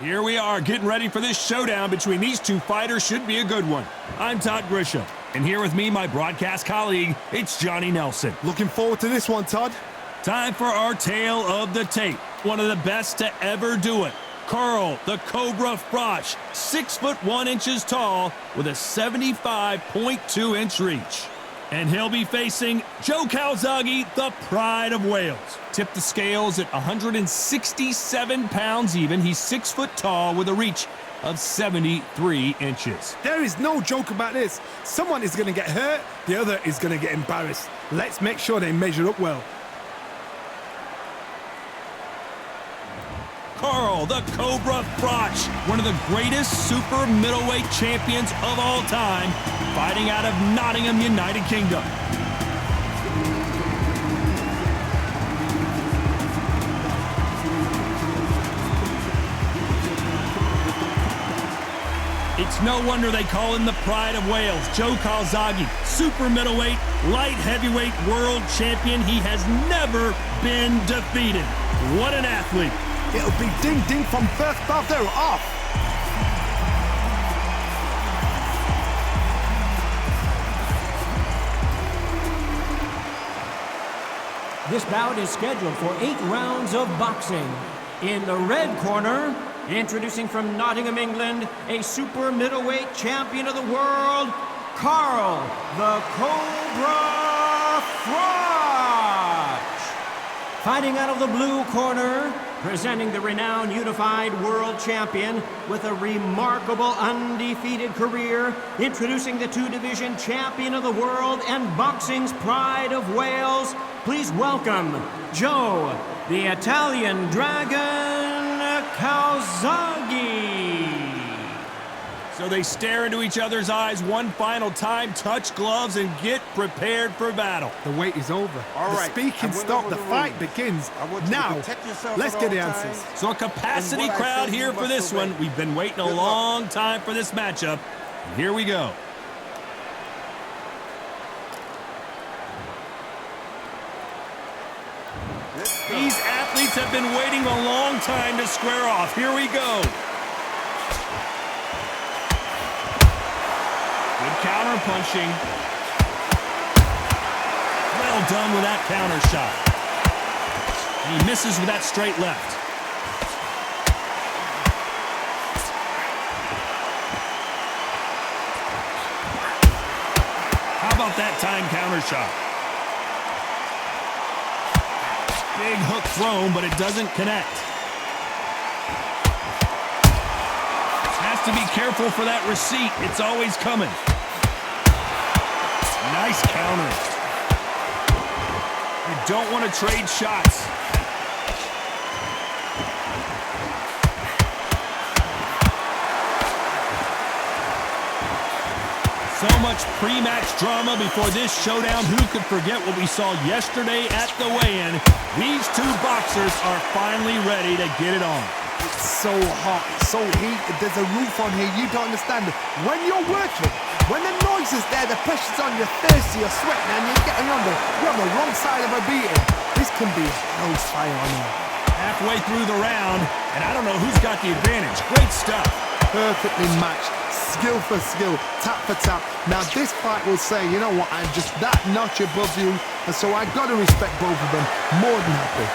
Here we are, getting ready for this showdown between these two fighters. Should be a good one. I'm Todd Grisham, and here with me, my broadcast colleague, it's Johnny Nelson. Looking forward to this one, Todd. Time for our tale of the tape. One of the best to ever do it. Carl, the Cobra Froch, 6'1" tall with a 75.2-inch reach. And he'll be facing Joe Calzaghe, the Pride of Wales. Tip the scales at 167 pounds even. He's 6 foot tall with a reach of 73 inches. There is no joke about this. Someone is going to get hurt, the other is going to get embarrassed. Let's make sure they measure up well. Carl, the Cobra Froch, one of the greatest super middleweight champions of all time, fighting out of Nottingham, United Kingdom. It's no wonder they call him the Pride of Wales. Joe Calzaghe, super middleweight, light heavyweight world champion. He has never been defeated. What an athlete. It'll be ding-ding from first bell. They're off. This bout is scheduled for 8 rounds of boxing. In the red corner, introducing from Nottingham, England, a super middleweight champion of the world, Carl, the Cobra Froch. Fighting out of the blue corner, presenting the renowned unified world champion with a remarkable undefeated career, introducing the 2-division champion of the world and boxing's Pride of Wales, please welcome Joe, the Italian Dragon Calzaghe. So they stare into each other's eyes one final time, touch gloves, and get prepared for battle. The wait is over. All right. The speaking stopped. The fight begins. Now, let's get the answers. So a capacity crowd here for this one. We've been waiting a long time for this matchup. And here we go. These athletes have been waiting a long time to square off. Here we go. Good counter punching. Well done with that counter shot. And he misses with that straight left. How about that time counter shot? Big hook thrown, but it doesn't connect. Has to be careful for that receipt. It's always coming. Nice counter. You don't want to trade shots. So much pre-match drama before this showdown. Who could forget what we saw yesterday at the weigh-in? These two boxers are finally ready to get it on. It's so hot, it's so heated. There's a roof on here. You don't understand. When you're working, when the noise is there, the pressure's on, you're thirsty, you're sweating, and you're getting under. You're on the wrong side of a beating. This can be hell's fire on here. Halfway through the round, and I don't know who's got the advantage. Great stuff. Perfectly matched. Skill for skill, tap for tap. Now this fight will say, you know what, I'm just that notch above you, and so I gotta respect both of them. More than happy.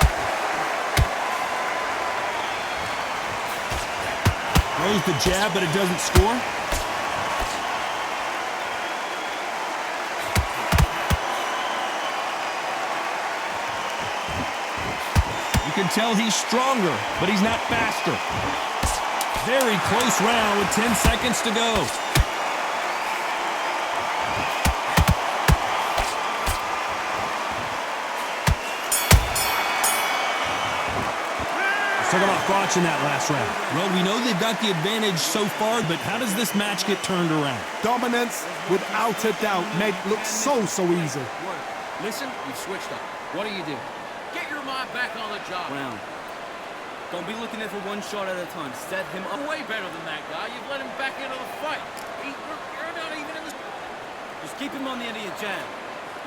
Throws the jab, but it doesn't score. You can tell he's stronger, but he's not faster. Very close round with 10 seconds to go. Let's talk about Froch in that last round. Well, we know they've got the advantage so far, but how does this match get turned around? Dominance, without a doubt, made it look so easy. Listen, you've switched up. What do you do? Get your mind back on the job. Round. Don't be looking there for one shot at a time. Set him up. Way better than that guy. You've let him back into the fight. You're not even in the... Just keep him on the end of your jab.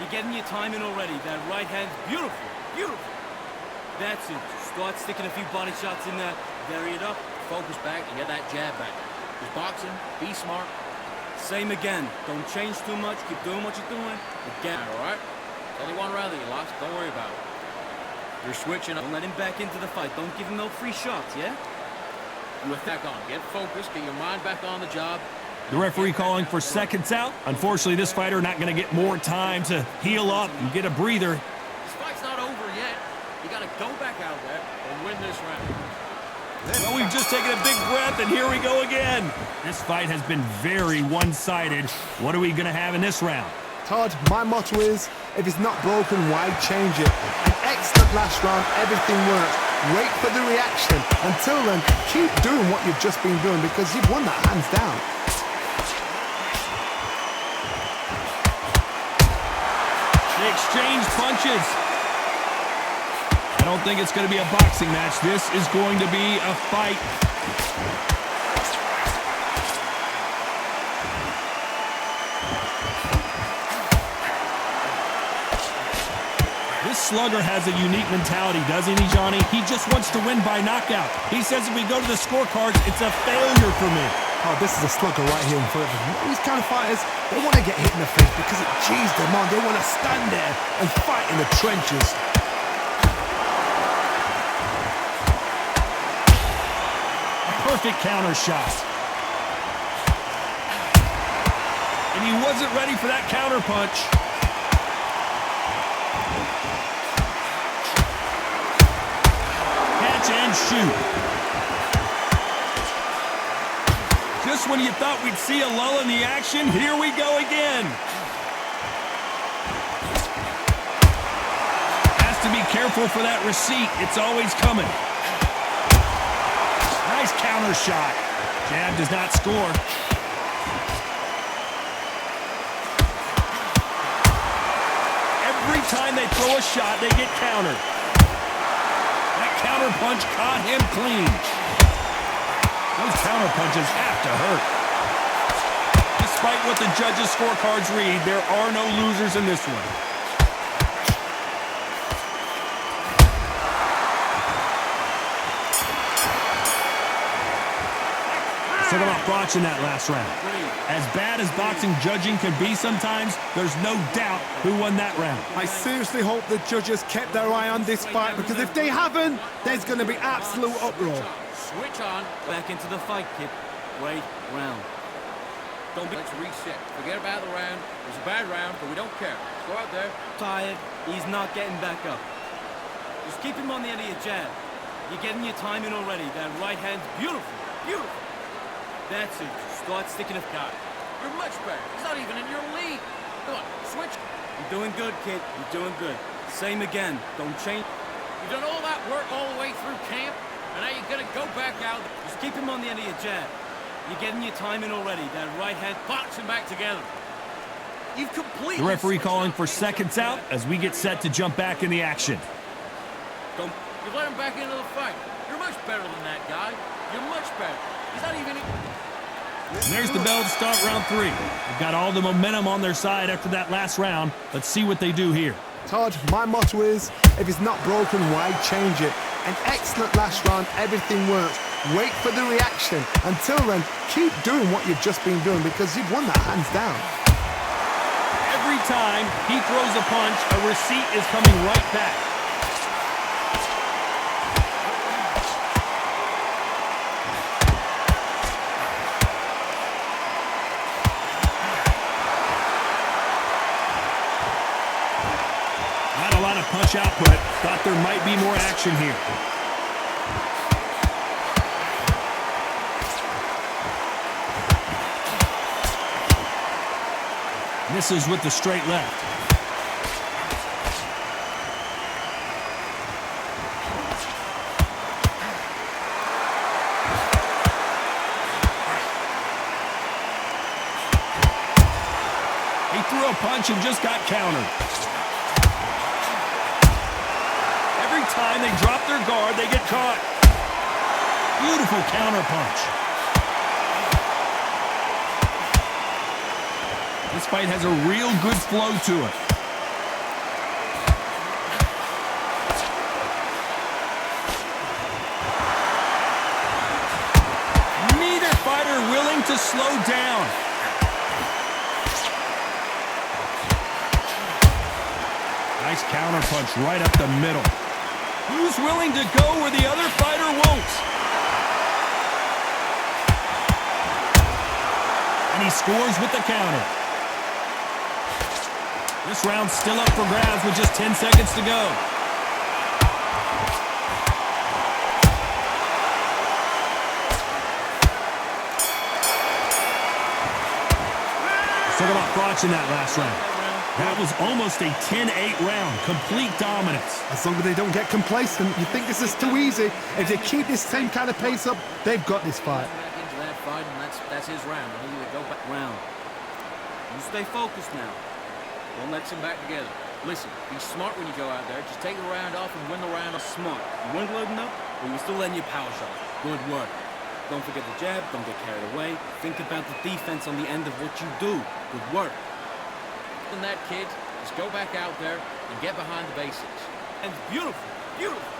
You're getting your time in already. That right hand's beautiful. Beautiful. That's it. Start sticking a few body shots in there. Vary it up. focus back and get that jab back. Just boxing, be smart. Same again. Don't change too much. Keep doing what you're doing. Again, All right? It's only one round that you lost. Don't worry about it. You're switching up. don't let him back into the fight. Don't give him no free shots, yeah? You attack on. Get focused. Get your mind back on the job. The referee calling for seconds out. Unfortunately, this fighter not going to get more time to heal up and get a breather. This fight's not over yet. You got to go back out there and win this round. Well, we've just taken a big breath, and here we go again. This fight has been very one-sided. What are we going to have in this round? Todd, my motto is, if it's not broken, why change it? An excellent last round, everything works. Wait for the reaction. Until then, keep doing what you've just been doing because you've won that hands down. They exchange punches. I don't think it's going to be a boxing match. This is going to be a fight. This slugger has a unique mentality, doesn't he, Johnny? He just wants to win by knockout. He says if we go to the scorecards, it's a failure for me. Oh, this is a slugger right here in front of them. These kind of fighters, they want to get hit in the face because it G's them on. They want to stand there and fight in the trenches. Perfect counter shot. And he wasn't ready for that counter punch. Catch and shoot. Just when you thought we'd see a lull in the action, here we go again. Has to be careful for that receipt. It's always coming. Nice counter shot. Jab does not score. Every time they throw a shot, they get countered. That counter punch caught him clean. Those counter punches have to hurt. Despite what the judges' scorecards read, there are no losers in this one. Took him off froch in that last round. As bad as boxing judging can be sometimes, there's no doubt who won that round. I seriously hope the judges kept their eye on this fight because if they haven't, there's going to be absolute uproar. Switch on. Back into the fight, kid. Great round. Don't be. Let's reset. Forget about the round. It was a bad round, but we don't care. Let's go out there. Tired. He's not getting back up. Just keep him on the end of your jab. You're getting your time in already. That right hand's beautiful. Beautiful. That's it. Start sticking a guy. You're much better. He's not even in your league. Come on, switch. You're doing good, kid. You're doing good. Same again. Don't change. You've done all that work all the way through camp, and now you're gonna go back out. Just keep him on the end of your jab. You're getting your time in already. That right hand. Box him back together. You've completely. The referee calling for seconds out as we get set to jump back in the action. Don't. You've let him back into the fight. You're much better than that guy. You're much better. He's not even. And there's the bell to start round 3. They've got all the momentum on their side after that last round. Let's see what they do here. Todd, my motto is, if it's not broken, why change it? An excellent last round, everything works. Wait for the reaction. Until then, keep doing what you've just been doing because you've won that hands down. Every time he throws a punch, a receipt is coming right back. Not a lot of punch output. Thought there might be more action here. Misses with the straight left. He threw a punch and just got countered. Every time they drop their guard, they get caught. Beautiful counter punch. This fight has a real good flow to it. to slow down. Nice counter punch right up the middle. Who's willing to go where the other fighter won't? And he scores with the counter. This round's still up for grabs with just 10 seconds to go. Talk about froch in that last round. That was almost a 10-8 round. Complete dominance. As long as they don't get complacent, you think this is too easy. If they keep this same kind of pace up, they've got this fight. Back into that fight, and that's his round. He'll either go back Round. You stay focused now. Don't let him back together. Listen, be smart when you go out there. Just take the round off and win the round. Smart. You weren't loading up, but you were still letting your power shot. Good work. Don't forget the jab. Don't get carried away. Think about the defense on the end of what you do. Good work. And that kid, just go back out there and get behind the basics. And beautiful. Beautiful.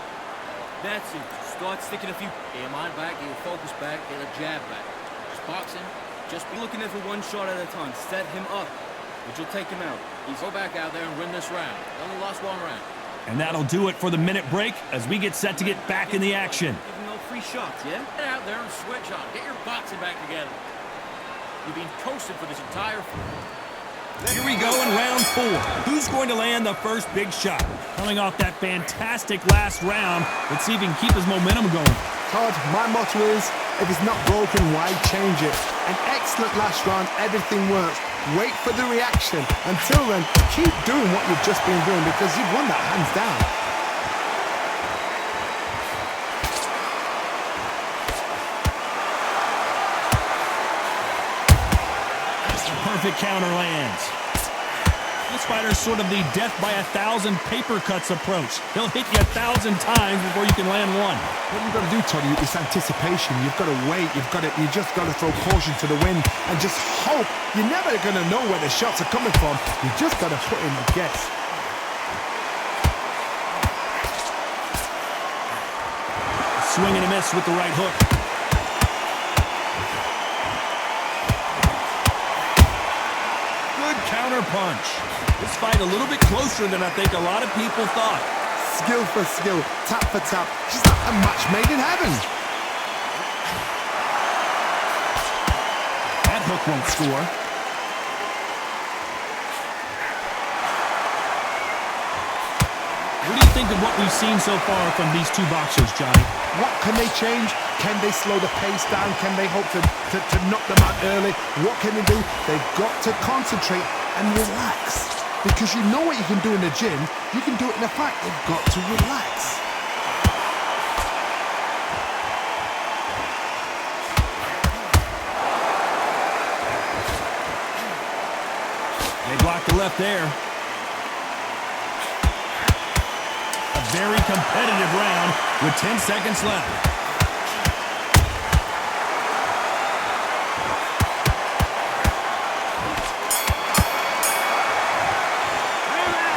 That's it. Start sticking a few. Get your mind back, get your focus back, get a jab back. Just boxing. Just be looking at for one shot at a time. Set him up, but you'll take him out. Go back out there and win this round. You only lost one round. And that'll do it for the minute break as we get set to get back in the action. Give him no free shots, yeah? Get out there and switch on. Get your boxing back together. You've been coasted for this entire... Here we go in round 4. Who's going to land the first big shot? Coming off that fantastic last round, let's see if he can keep his momentum going. Todd, my motto is, if it's not broken, why change it? An excellent last round, everything works. Wait for the reaction. Until then, keep doing what you've just been doing because you've won that hands down. Perfect counter lands. This fighter's sort of the death by 1,000 paper cuts approach. He'll hit you 1,000 times before you can land one. What you've got to do, Toddy, is anticipation. You've got to wait. You just got to throw caution to the wind and just hope. You're never going to know where the shots are coming from. You just got to put in a guess. Swing and a miss with the right hook. Good counter punch. This fight a little bit closer than I think a lot of people thought. Skill for skill, tap for tap. She's like a match made in heaven. That hook won't score. What do you think of what we've seen so far from these two boxers, Johnny? What can they change? Can they slow the pace down? Can they hope to knock them out early? What can they do? They've got to concentrate and relax. Because you know what you can do in the gym, you can do it in a fight. They've got to relax. They blocked the left there. A very competitive round with 10 seconds left.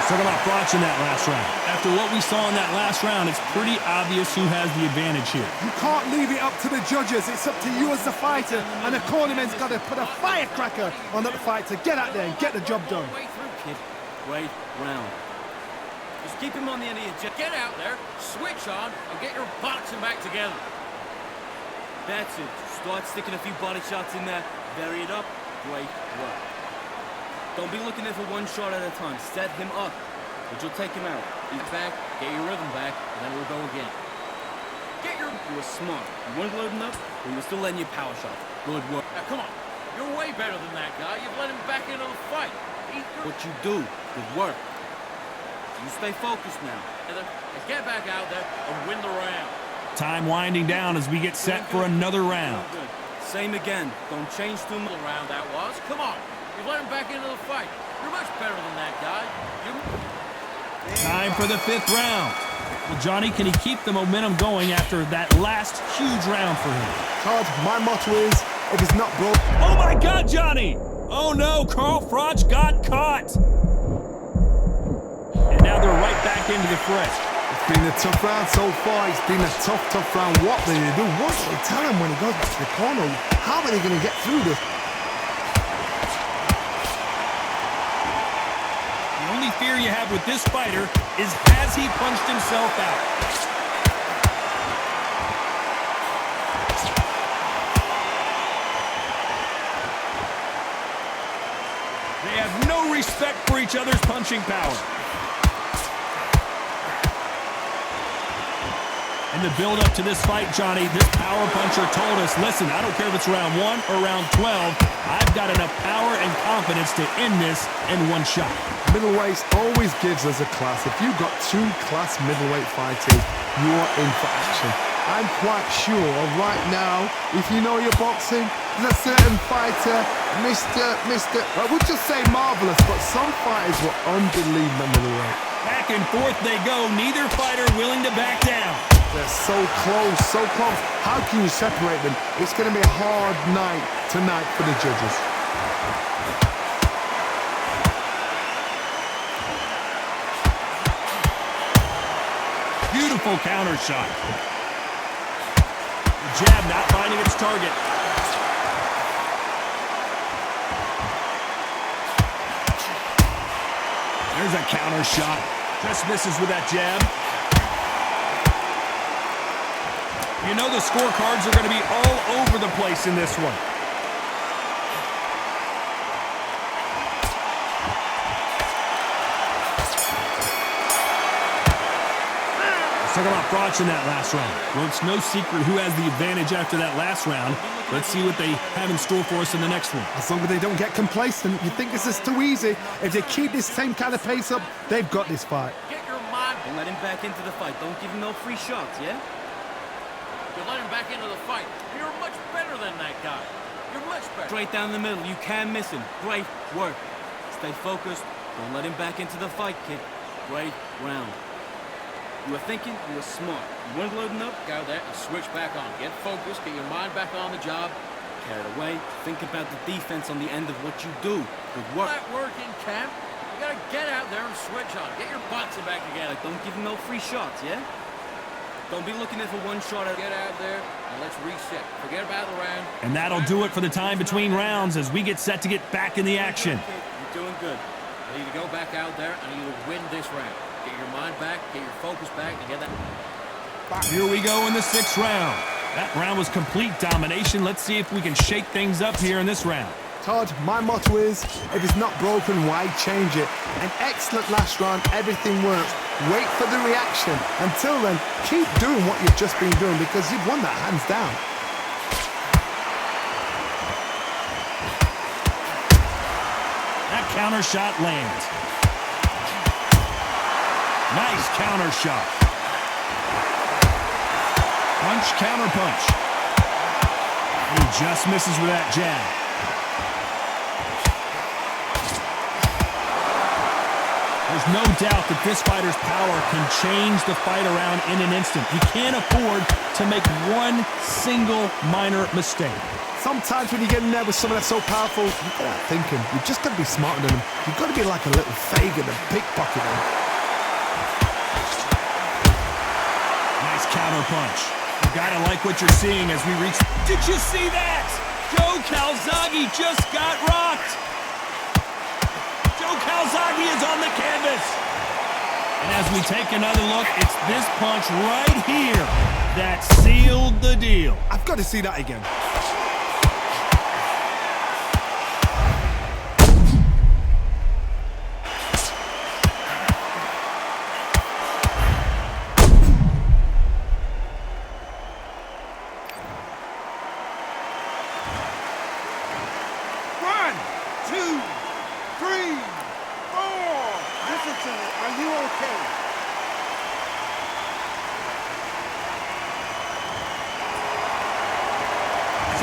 Talk about froch in that last round. After what we saw in that last round, it's pretty obvious who has the advantage here. You can't leave it up to the judges. It's up to you as the fighter. And the cornerman's got to put a firecracker on that fight to get out there and get the job done. Way through, kid. Great round. Just keep him on the end of your jet. Get out there, switch on, and get your boxing back together. That's it. Start sticking a few body shots in there. Vary it up. Great work. Don't be looking at for one shot at a time. Set him up, but you'll take him out. Eat back, get your rhythm back, and then we'll go again. Get your... You were smart. You weren't loading up, but you were still letting your power shot. Good work. Now, come on. You're way better than that guy. You've let him back into the fight. What you do. Good work. You stay focused now. And get back out there and win the round. Time winding down as we get set for another round. Good. Same again. Don't change too much. The round that was. Come on. You've let him back into the fight. You're much better than that guy. Time for the 5th round. Well, Johnny, can he keep the momentum going after that last huge round for him? Todd, my motto is, if it's not broke... Oh my God, Johnny! Oh no, Carl Froch got caught. And now they're right back into the fray. The Been a tough round so far. It's been a tough round. What do they do? What do they tell him when he goes back to the corner? How are they going to get through this? The only fear you have with this fighter is has he punched himself out? They have no respect for each other's punching power. In the build-up to this fight, Johnny, this power puncher told us, listen, I don't care if it's round 1 or round 12, I've got enough power and confidence to end this in one shot. Middleweights always gives us a class. If you've got 2 class middleweight fighters, you're in for action. I'm quite sure right now, if you know your boxing, there's a certain fighter, we'll just say marvelous, but some fighters were unbelievable middleweight. Back and forth they go, neither fighter willing to back down. They're so close, so close. How can you separate them? It's going to be a hard night tonight for the judges. Beautiful counter shot. The jab not finding its target. There's a counter shot. Just misses with that jab. You know the scorecards are going to be all over the place in this one. Let's talk about froch in that last round. Well, it's no secret who has the advantage after that last round. Let's see what they have in store for us in the next one. As long as they don't get complacent, you think this is too easy. If they keep this same kind of pace up, they've got this fight. Get your mind. Don't let him back into the fight. Don't give him no free shots, yeah? You let him back into the fight. You're much better than that guy. You're much better. Straight down the middle. You can't miss him. Great work. Stay focused. Don't let him back into the fight, kid. Great round. You were thinking, you were smart. You weren't loading up. Go there and switch back on. Get focused. Get your mind back on the job. Carried away. Think about the defense on the end of what you do. Good work. That work in camp. You gotta get out there and switch on. Get your butts back together. Don't give him no free shots, yeah? Don't be looking there for one shot. Get out there and let's reset. Forget about the round. And that'll do it for the time between rounds as we get set to get back in the action. You're doing good. I need to go back out there and you will win this round. Get your mind back, get your focus back, and get that. Here we go in the 6th round. That round was complete domination. Let's see if we can shake things up here in this round. Todd, my motto is, if it's not broken, why change it? An excellent last round, everything works. Wait for the reaction. Until then, keep doing what you've just been doing because you've won that hands down. That counter shot lands. Nice counter shot. Punch, counter punch. He just misses with that jab. There's no doubt that this fighter's power can change the fight around in an instant. You can't afford to make one single minor mistake. Sometimes when you get in there with someone that's so powerful, you've got to thinking. You've just got to be smarter than them. You've got to be like a little Fagin and pickpocket them. Nice counter punch. You gotta like what you're seeing as we reach. Did you see that? Joe Calzaghe just got rocked. Joe Calzaghe is on the canvas. And as we take another look, it's this punch right here that sealed the deal. I've got to see that again.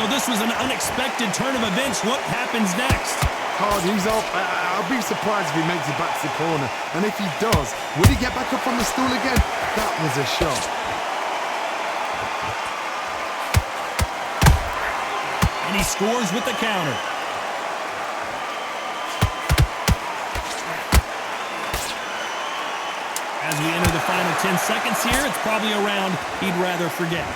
So this was an unexpected turn of events. What happens next? Todd, he's up. I'll be surprised if he makes it back to the corner. And if he does, will he get back up on the stool again? That was a shot. And he scores with the counter. As we enter the final 10 seconds here, it's probably a round he'd rather forget.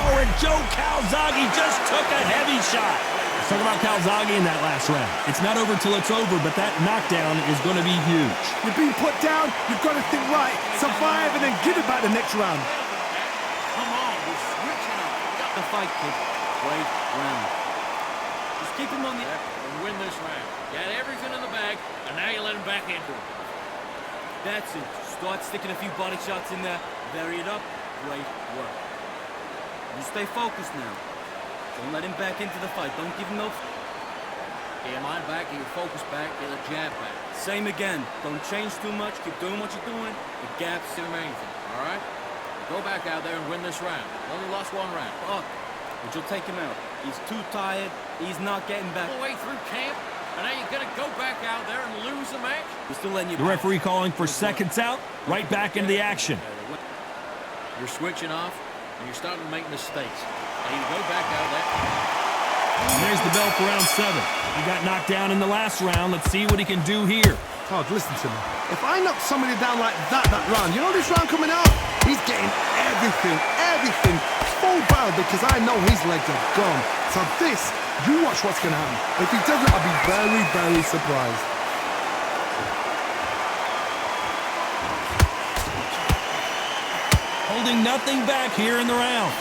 Oh, and Joe Calzaghe just took a heavy shot. Let's talk about Calzaghe in that last round. It's not over till it's over, but that knockdown is going to be huge. You're being put down, you've got to think right, survive, and then give it back the next round. Come on, we're switching up. Got the fight, kid. Great round. Just keep him on the... And win this round. Got everything in the bag, and now you let him back into it. That's it. Start sticking a few body shots in there. Vary it up. Great work. You stay focused now. Don't let him back into the fight. Don't give him no... Get your mind back, get your focus back, get the jab back. Same again. Don't change too much. Keep doing what you're doing. The gap's the main thing, all right? Go back out there and win this round. Only lost one round. Fuck. But you'll take him out. He's too tired. He's not getting back. All the way through camp, and now you're gonna go back out there and lose the match? We're still letting you... The referee calling for seconds out, right back into the action. You're switching off, and you're starting to make mistakes. Now you go back out there. And there's the bell for round 7. He got knocked down in the last round. Let's see what he can do here. Todd, listen to me. If I knock somebody down like that round, you know this round coming out? He's getting everything full barrel because I know his legs are gone. So this, you watch what's going to happen. If he doesn't, I'll be very surprised. Holding nothing back here in the round.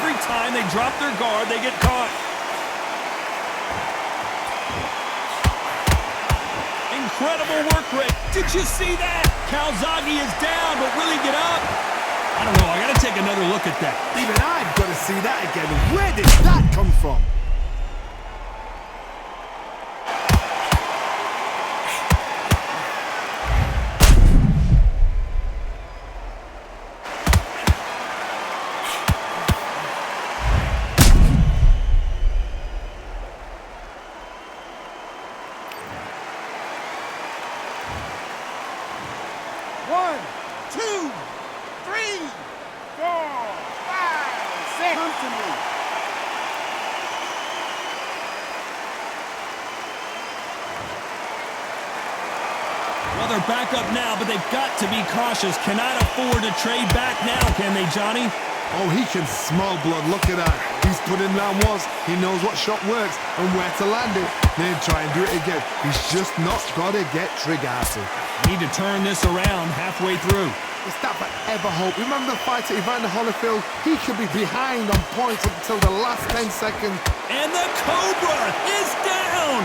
Every time they drop their guard, they get caught. Incredible work rate. Did you see that? Calzaghe is down, but will he get up? I don't know. I got to take another look at that. Even I've got to see that again. Where did that come from? Well, they're back up now, but they've got to be cautious. Cannot afford to trade back now, can they, Johnny? Oh, he can smell blood. Look at that. He's put in round once. He knows what shot works and where to land it. Then try and do it again. He's just not got to get trigger-happy. Need to turn this around halfway through. Is that forever hope? Remember the fight at Evander Holyfield? He could be behind on points until the last 10 seconds. And the Cobra is down!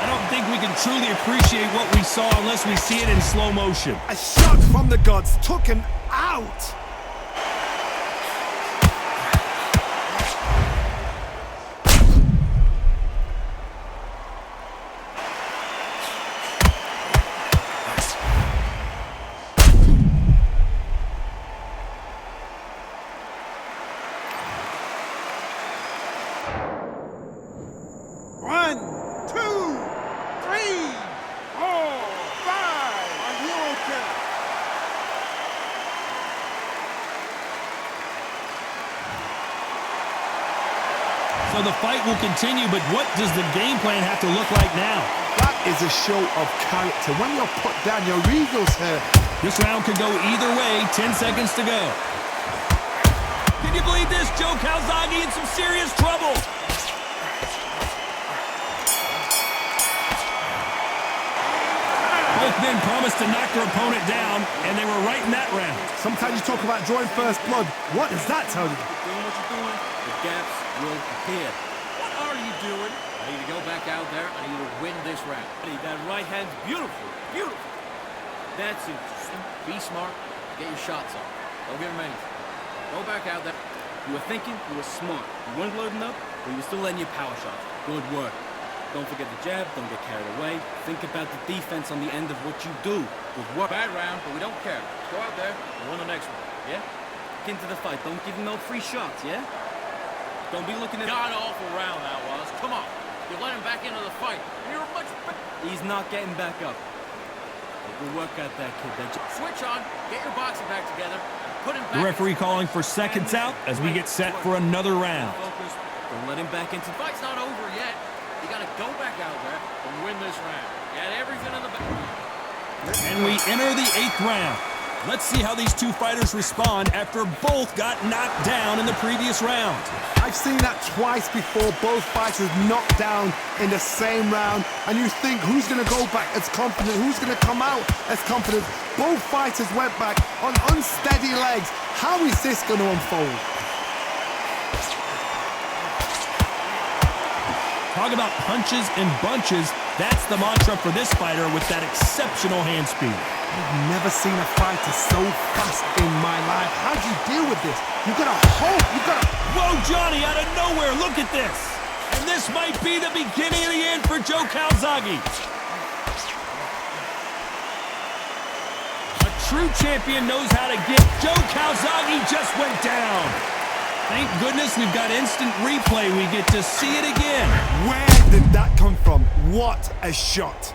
I don't think we can truly appreciate what we saw unless we see it in slow motion. A shot from the gods took him out. So the fight will continue, but what does the game plan have to look like now? That is a show of character. When you're put down, your ego's hurt. This round could go either way. 10 seconds to go. Can you believe this? Joe Calzaghe in some serious trouble. Both men promised to knock their opponent down, and they were right in that round. Sometimes you talk about drawing first blood. What does that tell you? Keep doing what you're doing. The gaps will appear. What are you doing? I need to go back out there. I need to win this round. That right hand's beautiful. Beautiful. That's it. Be smart. Get your shots off. Don't give him anything. Go back out there. You were thinking, you were smart. You weren't loading up, but you were still letting your power shots. Good work. Don't forget the jab, don't get carried away. Think about the defense on the end of what you do. Good work. Bad round, but we don't care. Let's go out there and win the next one. Yeah? Get into the fight. Don't give him no free shots, yeah? Don't be looking at... God-awful round that was. Come on. You let him back into the fight. You're much better. He's not getting back up. Good work out that kid. Switch on, get your boxing back together, and put him back. The referee calling for seconds out as we get set for another round. Focus. Don't let him back into... The fight's not over yet. You got to go back out there and win this round. You had everything in the back. And we enter the 8th round. Let's see how these two fighters respond after both got knocked down in the previous round. I've seen that twice before, both fighters knocked down in the same round, and you think who's going to go back as confident, who's going to come out as confident. Both fighters went back on unsteady legs. How is this going to unfold? Talk about punches and bunches. That's the mantra for this fighter with that exceptional hand speed. I've never seen a fighter so fast in my life. How do you deal with this? You gotta hope, you gotta... Whoa, Johnny, out of nowhere, look at this. And this might be the beginning of the end for Joe Calzaghe. A true champion knows how to get. Joe Calzaghe just went down. Thank goodness we've got instant replay. We get to see it again. Where did that come from? What a shot.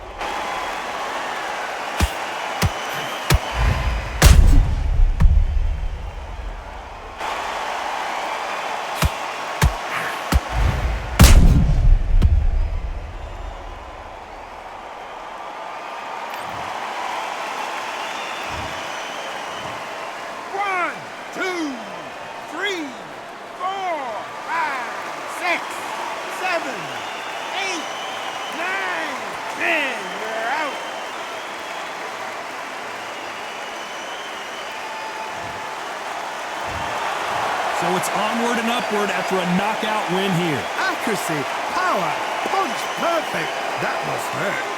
So it's onward and upward after a knockout win here. Accuracy, power, punch, perfect. That must hurt.